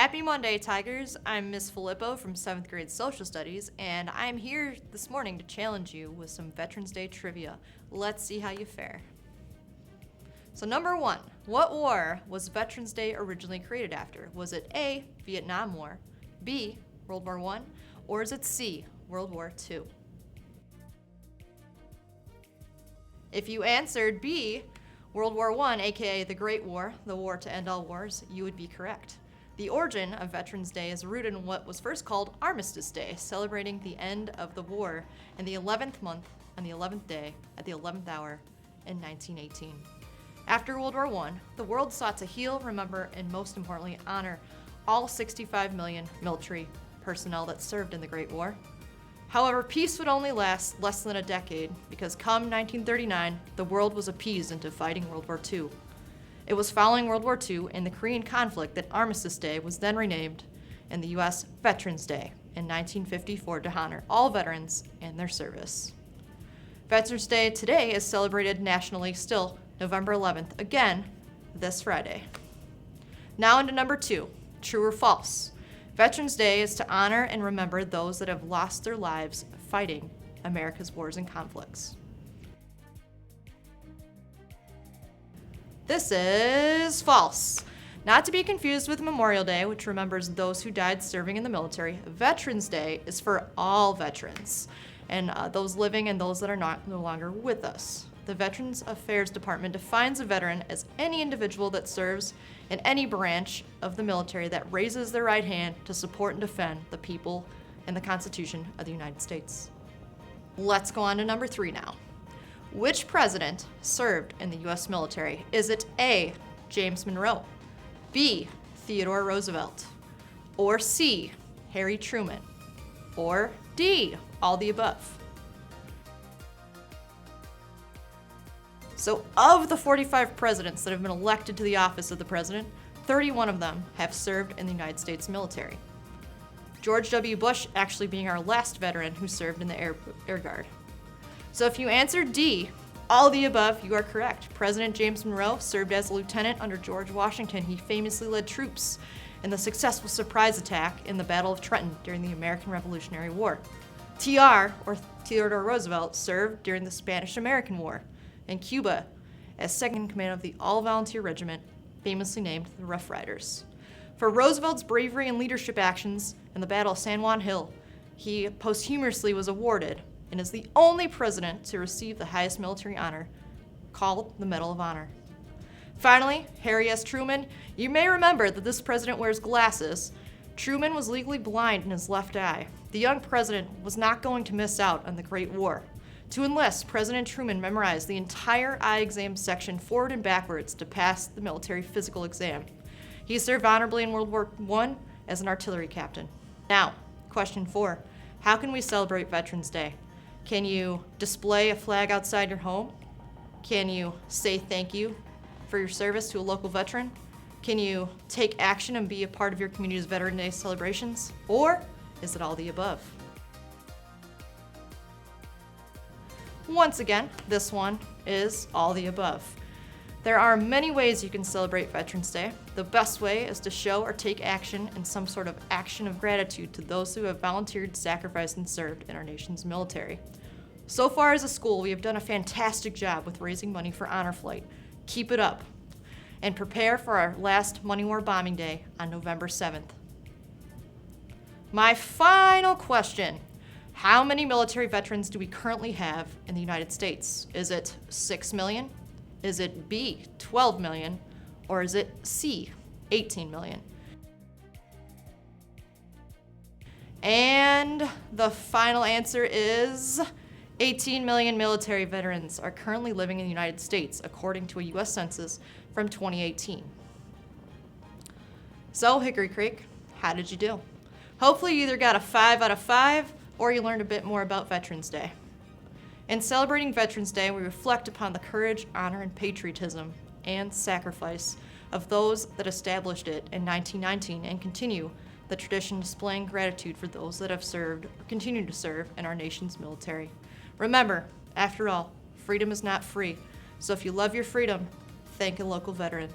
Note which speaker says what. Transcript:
Speaker 1: Happy Monday, Tigers. I'm Miss Fillipo from 7th grade Social Studies, and I'm here this morning to challenge you with some Veterans Day trivia. Let's see how you fare. So number 1, what war was Veterans Day originally created after? Was it A, Vietnam War, B, World War I, or is it C, World War II? If you answered B, World War I, aka the Great War, the war to end all wars, you would be correct. The origin of Veterans Day is rooted in what was first called Armistice Day, celebrating the end of the war in the 11th month on the 11th day at the 11th hour in 1918. After World War I, the world sought to heal, remember, and most importantly, honor all 65 million military personnel that served in the Great War. However, peace would only last less than a decade because come 1939, the world was appeased into fighting World War II. It was following World War II and the Korean conflict that Armistice Day was then renamed in the U.S. Veterans Day in 1954 to honor all veterans and their service. Veterans Day today is celebrated nationally still November 11th, again this Friday. Now into number 2, true or false. Veterans Day is to honor and remember those that have lost their lives fighting America's wars and conflicts. This is false. Not to be confused with Memorial Day, which remembers those who died serving in the military. Veterans Day is for all veterans, and those living and those that are no longer with us. The Veterans Affairs Department defines a veteran as any individual that serves in any branch of the military that raises their right hand to support and defend the people and the Constitution of the United States. Let's go on to number 3 now. Which president served in the U.S. military? Is it A, James Monroe, B, Theodore Roosevelt, or C, Harry Truman, or D, all the above? So of the 45 presidents that have been elected to the office of the president, 31 of them have served in the United States military. George W. Bush actually being our last veteran who served in the Air Guard. So if you answered D, all the above, you are correct. President James Monroe served as a lieutenant under George Washington. He famously led troops in the successful surprise attack in the Battle of Trenton during the American Revolutionary War. TR, or Theodore Roosevelt, served during the Spanish-American War in Cuba as second in command of the all-volunteer regiment, famously named the Rough Riders. For Roosevelt's bravery and leadership actions in the Battle of San Juan Hill, he posthumously was awarded and is the only president to receive the highest military honor, called the Medal of Honor. Finally, Harry S. Truman. You may remember that this president wears glasses. Truman was legally blind in his left eye. The young president was not going to miss out on the Great War. To enlist, President Truman memorized the entire eye exam section forward and backwards to pass the military physical exam. He served honorably in World War I as an artillery captain. Now, question 4. How can we celebrate Veterans Day? Can you display a flag outside your home? Can you say thank you for your service to a local veteran? Can you take action and be a part of your community's Veterans Day celebrations? Or is it all the above? Once again, this one is all the above. There are many ways you can celebrate Veterans Day. The best way is to show or take action in some sort of action of gratitude to those who have volunteered, sacrificed, and served in our nation's military. So far as a school, we have done a fantastic job with raising money for Honor Flight. Keep it up and prepare for our last Money War bombing day on November 7th. My final question. How many military veterans do we currently have in the United States? Is it 6 million? Is it B, 12 million? Or is it C, 18 million? And the final answer is 18 million military veterans are currently living in the United States, according to a U.S. Census from 2018. So, Hickory Creek, how did you do? Hopefully you either got a 5 out of 5 or you learned a bit more about Veterans Day. In celebrating Veterans Day, we reflect upon the courage, honor, and patriotism and sacrifice of those that established it in 1919 and continue the tradition displaying gratitude for those that have served or continue to serve in our nation's military. Remember, after all, freedom is not free. So if you love your freedom, thank a local veteran.